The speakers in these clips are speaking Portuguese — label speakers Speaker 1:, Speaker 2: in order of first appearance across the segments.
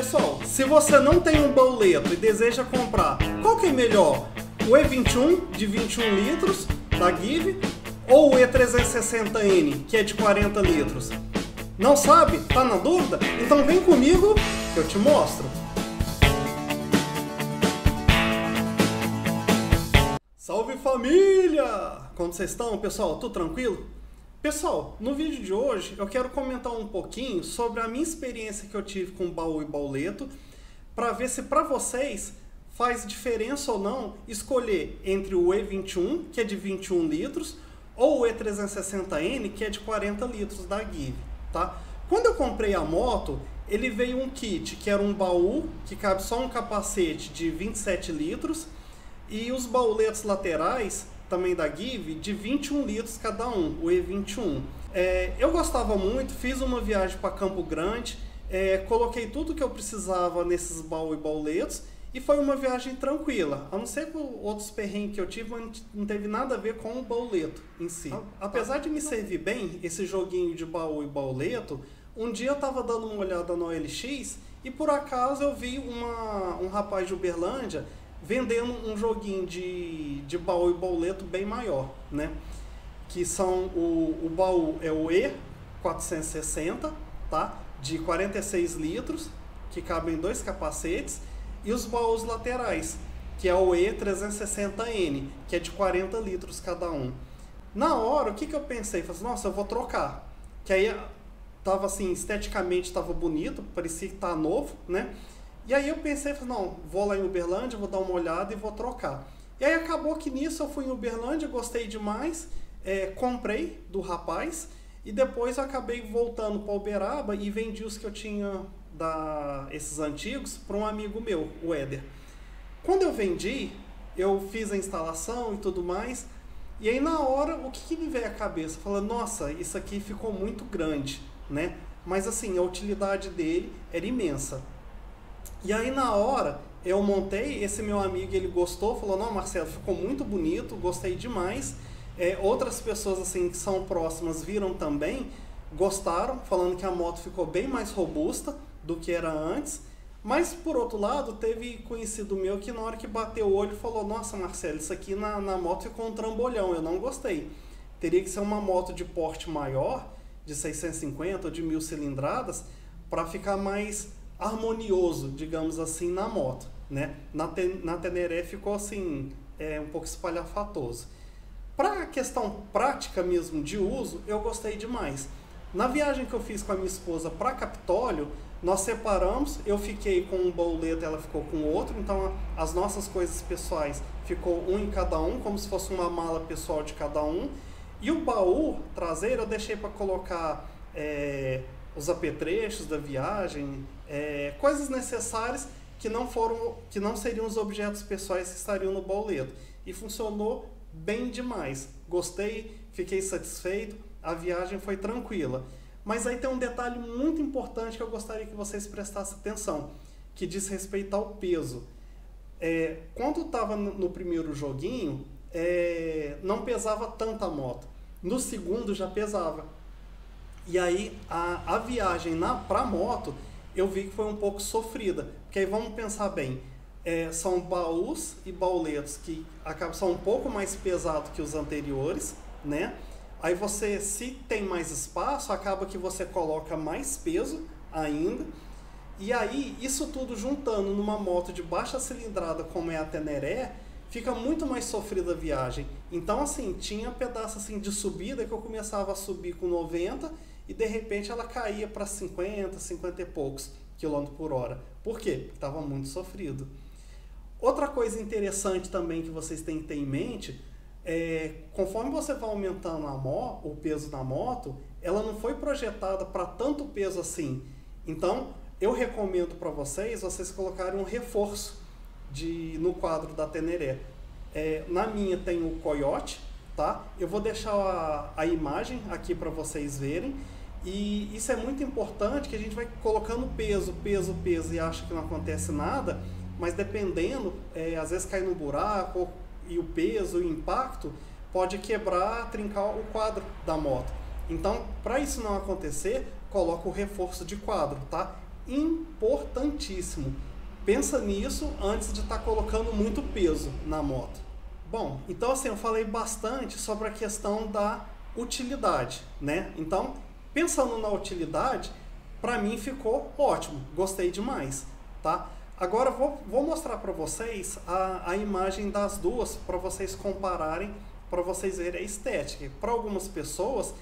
Speaker 1: Pessoal, se você não tem um boleto e deseja comprar, qual que é melhor? O E21 de 21 litros da Give ou o E360N, que é de 40 litros? Não sabe? Tá na dúvida? Então vem comigo que eu te mostro. Salve família! Como vocês estão, pessoal? Tudo tranquilo? Pessoal, no vídeo de hoje eu quero comentar um pouquinho sobre a minha experiência que eu tive com baú e boleto, para ver se para vocês faz diferença ou não escolher entre o E21, que é de 21 litros, ou o E360N, que é de 40 litros da Give, tá? Quando eu comprei a moto, ele veio um kit, que era um baú, que cabe só um capacete de 27 litros, e os bauletos laterais, também da Give, de 21 litros cada um, o E21. Eu gostava muito, fiz uma viagem para Campo Grande, coloquei tudo que eu precisava nesses baú e bauletos, e foi uma viagem tranquila, a não ser com outros perrengues que eu tive, mas não teve nada a ver com o bauleto em si. Apesar de me servir bem esse joguinho de baú e bauleto, um dia eu estava dando uma olhada no OLX e por acaso eu vi um rapaz de Uberlândia vendendo um joguinho de baú e boleto bem maior, né? Que são o baú é o E460, tá? De 46 litros, que cabem 2 capacetes, e os baús laterais, que é o E360N, que é de 40 litros cada um. Na hora, o que eu pensei? Falei assim, nossa, eu vou trocar. Que aí tava assim, esteticamente tava bonito, parecia que tá novo, né? E aí eu pensei, não, vou lá em Uberlândia, vou dar uma olhada e vou trocar. E aí acabou que nisso eu fui em Uberlândia, gostei demais, comprei do rapaz e depois eu acabei voltando para Uberaba e vendi os que eu tinha, esses antigos, para um amigo meu, o Éder. Quando eu vendi, eu fiz a instalação e tudo mais, e aí na hora, o que me veio à cabeça? Falando, nossa, isso aqui ficou muito grande, né? Mas assim, a utilidade dele era imensa. E aí na hora eu montei, esse meu amigo ele gostou, falou, não Marcelo, ficou muito bonito, gostei demais. Outras pessoas assim que são próximas viram também, gostaram, falando que a moto ficou bem mais robusta do que era antes. Mas por outro lado, teve conhecido meu que na hora que bateu o olho falou, nossa Marcelo, isso aqui na moto ficou um trambolhão, eu não gostei. Teria que ser uma moto de porte maior, de 650 ou de 1000 cilindradas, para ficar mais harmonioso, digamos assim, na moto, né? Na Teneré ficou assim, um pouco espalhafatoso. Para a questão prática mesmo de uso, eu gostei demais. Na viagem que eu fiz com a minha esposa para Capitólio, nós separamos, eu fiquei com um boleto, ela ficou com outro, então as nossas coisas pessoais ficou um em cada um, como se fosse uma mala pessoal de cada um, e o baú traseiro eu deixei para colocar os apetrechos da viagem, coisas necessárias que não seriam os objetos pessoais que estariam no boleto. E funcionou bem demais. Gostei, fiquei satisfeito, a viagem foi tranquila. Mas aí tem um detalhe muito importante que eu gostaria que vocês prestassem atenção, que diz respeito ao peso. Quando estava no primeiro joguinho, não pesava tanto a moto. No segundo já pesava. E aí a viagem para a moto eu vi que foi um pouco sofrida, porque aí vamos pensar bem, são baús e bauletos que são um pouco mais pesados que os anteriores, né? Aí você, se tem mais espaço, acaba que você coloca mais peso ainda, e aí isso tudo juntando numa moto de baixa cilindrada como é a Teneré, fica muito mais sofrida a viagem. Então assim, tinha pedaço assim, de subida que eu começava a subir com 90 e de repente ela caía para 50, 50 e poucos quilômetros por hora. Por quê? Porque estava muito sofrido. Outra coisa interessante também que vocês têm que ter em mente, conforme você vai aumentando o peso da moto, ela não foi projetada para tanto peso assim. Então, eu recomendo para vocês colocarem um reforço no quadro da Teneré. Na minha tem o Coyote, tá? Eu vou deixar a imagem aqui para vocês verem. E isso é muito importante, que a gente vai colocando peso e acha que não acontece nada, mas dependendo, às vezes cai no buraco, e o peso, o impacto, pode quebrar, trincar o quadro da moto. Então, para isso não acontecer, coloca o reforço de quadro, tá? importantíssimo. Pensa nisso antes de estar colocando muito peso na moto. Bom, então assim, eu falei bastante sobre a questão da utilidade, né? Então, pensando na utilidade, para mim ficou ótimo, gostei demais, tá? Agora vou mostrar para vocês a imagem das duas, para vocês compararem, para vocês verem a estética. Para algumas pessoas,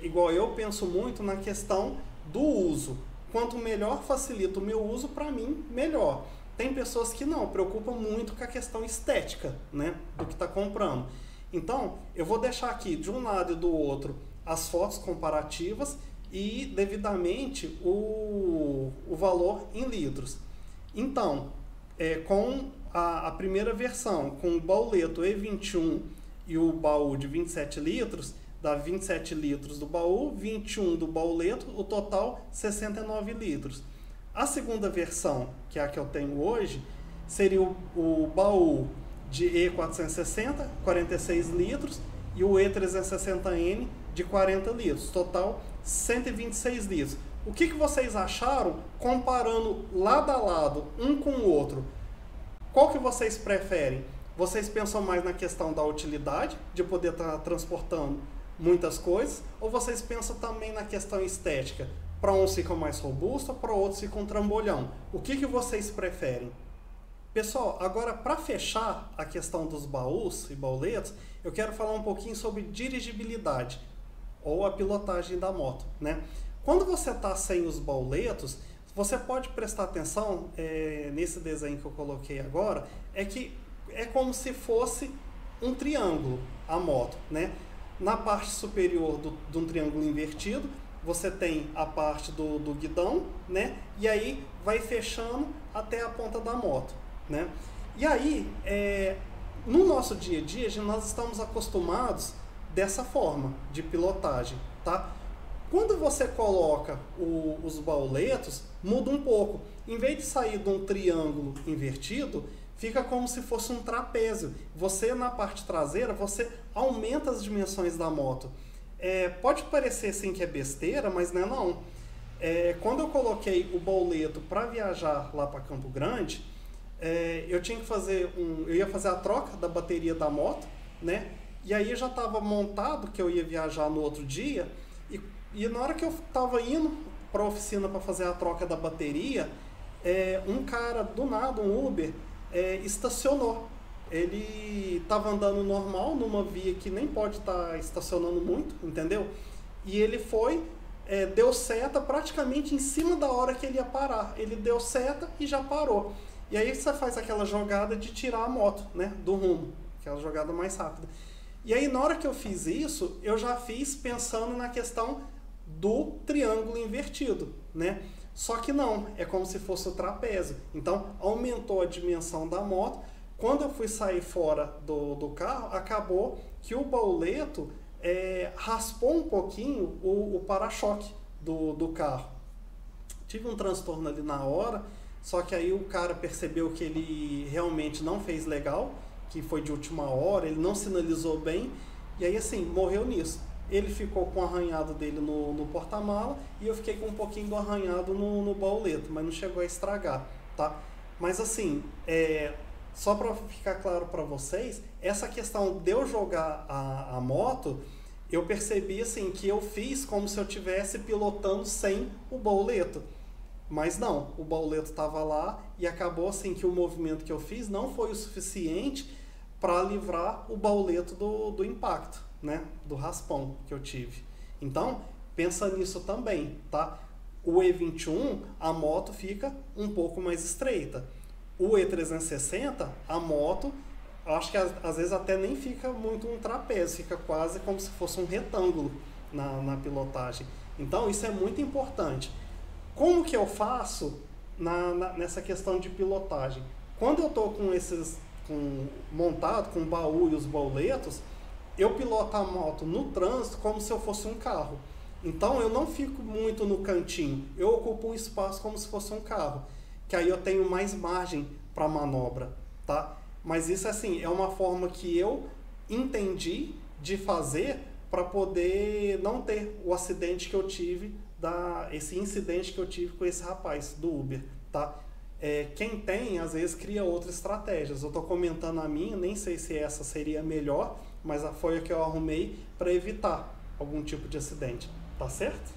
Speaker 1: igual eu penso muito na questão do uso. Quanto melhor facilita o meu uso, para mim, melhor. Tem pessoas que não, preocupam muito com a questão estética, né, do que está comprando. Então, eu vou deixar aqui, de um lado e do outro, as fotos comparativas e, devidamente, o valor em litros. Então, com a primeira versão, com o bauleto E21 e o baú de 27 litros, dá 27 litros do baú, 21 do bauleto, o total 69 litros. A segunda versão, que é a que eu tenho hoje, seria o baú de E460, 46 litros, e o E360N de 40 litros, total 126 litros. O que vocês acharam comparando lado a lado, um com o outro? Qual que vocês preferem? Vocês pensam mais na questão da utilidade, de poder estar transportando muitas coisas, ou vocês pensam também na questão estética? Para uns fica mais robusto, para outros fica um trambolhão. O que vocês preferem? Pessoal, agora para fechar a questão dos baús e bauletos, eu quero falar um pouquinho sobre dirigibilidade, ou a pilotagem da moto, né? Quando você está sem os bauletos, você pode prestar atenção nesse desenho que eu coloquei agora, que é como se fosse um triângulo a moto, né? Na parte superior de um triângulo invertido, você tem a parte do guidão, né? E aí vai fechando até a ponta da moto, né? E aí, no nosso dia a dia, nós estamos acostumados dessa forma de pilotagem, tá? Quando você coloca os bauletos, muda um pouco. Em vez de sair de um triângulo invertido, fica como se fosse um trapézio. Você, na parte traseira, você aumenta as dimensões da moto. Pode parecer assim que é besteira, mas não é não. Quando eu coloquei o bauleto para viajar lá para Campo Grande, eu tinha que eu ia fazer a troca da bateria da moto, né? E aí já estava montado que eu ia viajar no outro dia, e na hora que eu estava indo para a oficina para fazer a troca da bateria, um cara do nada, um Uber, estacionou. Ele estava andando normal numa via que nem pode estar estacionando muito, entendeu? E ele foi, deu seta praticamente em cima da hora que ele ia parar. Ele deu seta e já parou. E aí você faz aquela jogada de tirar a moto, né, do rumo, aquela jogada mais rápida. E aí na hora que eu fiz isso, eu já fiz pensando na questão do triângulo invertido, né? Só que não, é como se fosse o trapézio. Então aumentou a dimensão da moto. Quando eu fui sair fora do carro, acabou que o bauleto raspou um pouquinho o para-choque do carro. Tive um transtorno ali na hora, só que aí o cara percebeu que ele realmente não fez legal, que foi de última hora, ele não sinalizou bem, e aí assim, morreu nisso. Ele ficou com o arranhado dele no porta-mala e eu fiquei com um pouquinho do arranhado no bauleto, mas não chegou a estragar, tá? Mas assim, só para ficar claro para vocês, essa questão de eu jogar a moto, eu percebi assim que eu fiz como se eu estivesse pilotando sem o bauleto. Mas não, o bauleto estava lá e acabou assim que o movimento que eu fiz não foi o suficiente para livrar o bauleto do impacto, né? Do raspão que eu tive. Então, pensa nisso também, tá? O E21, a moto fica um pouco mais estreita. O E360, a moto, eu acho que às vezes até nem fica muito um trapézio, fica quase como se fosse um retângulo na pilotagem. Então, isso é muito importante. Como que eu faço nessa questão de pilotagem? Quando eu estou montado com o baú e os bauletos, eu piloto a moto no trânsito como se eu fosse um carro. Então eu não fico muito no cantinho, eu ocupo um espaço como se fosse um carro, que aí eu tenho mais margem para manobra, tá? Mas isso assim, é uma forma que eu entendi de fazer para poder não ter o acidente que eu tive esse incidente que eu tive com esse rapaz do Uber, tá? Quem tem, às vezes, cria outras estratégias. Eu estou comentando a minha, nem sei se essa seria a melhor, mas foi a que eu arrumei para evitar algum tipo de acidente, tá certo?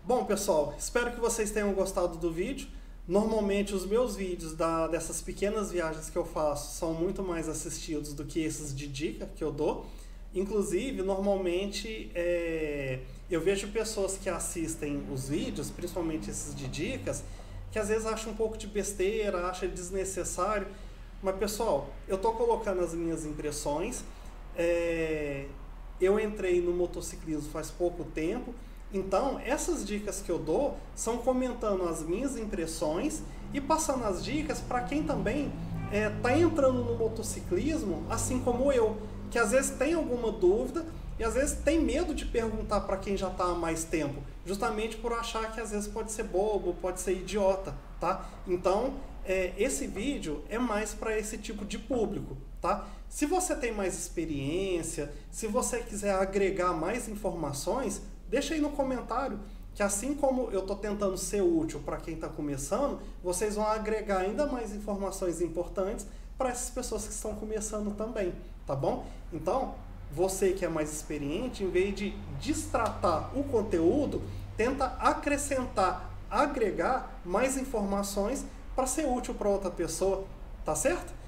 Speaker 1: Bom, pessoal, espero que vocês tenham gostado do vídeo. Normalmente os meus vídeos dessas pequenas viagens que eu faço são muito mais assistidos do que esses de dica que eu dou. Inclusive, normalmente eu vejo pessoas que assistem os vídeos, principalmente esses de dicas, que às vezes acham um pouco de besteira, acham desnecessário. Mas, pessoal, eu estou colocando as minhas impressões. Eu entrei no motociclismo faz pouco tempo, então essas dicas que eu dou são comentando as minhas impressões e passando as dicas para quem também está entrando no motociclismo, assim como eu, que às vezes tem alguma dúvida e às vezes tem medo de perguntar para quem já está há mais tempo, justamente por achar que às vezes pode ser bobo, pode ser idiota, tá? Então, esse vídeo é mais para esse tipo de público, tá? Se você tem mais experiência, se você quiser agregar mais informações, deixa aí no comentário, que assim como eu estou tentando ser útil para quem está começando, vocês vão agregar ainda mais informações importantes para essas pessoas que estão começando também, tá bom? Então, você que é mais experiente, em vez de destratar o conteúdo, tenta acrescentar, agregar mais informações para ser útil para outra pessoa, tá certo?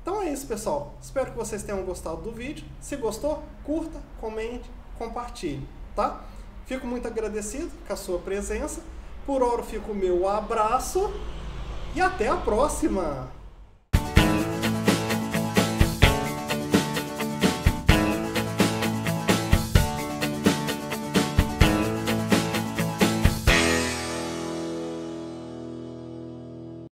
Speaker 1: Então é isso, pessoal. Espero que vocês tenham gostado do vídeo. Se gostou, curta, comente, compartilhe, tá? Fico muito agradecido com a sua presença. Por hora fica o meu abraço e até a próxima!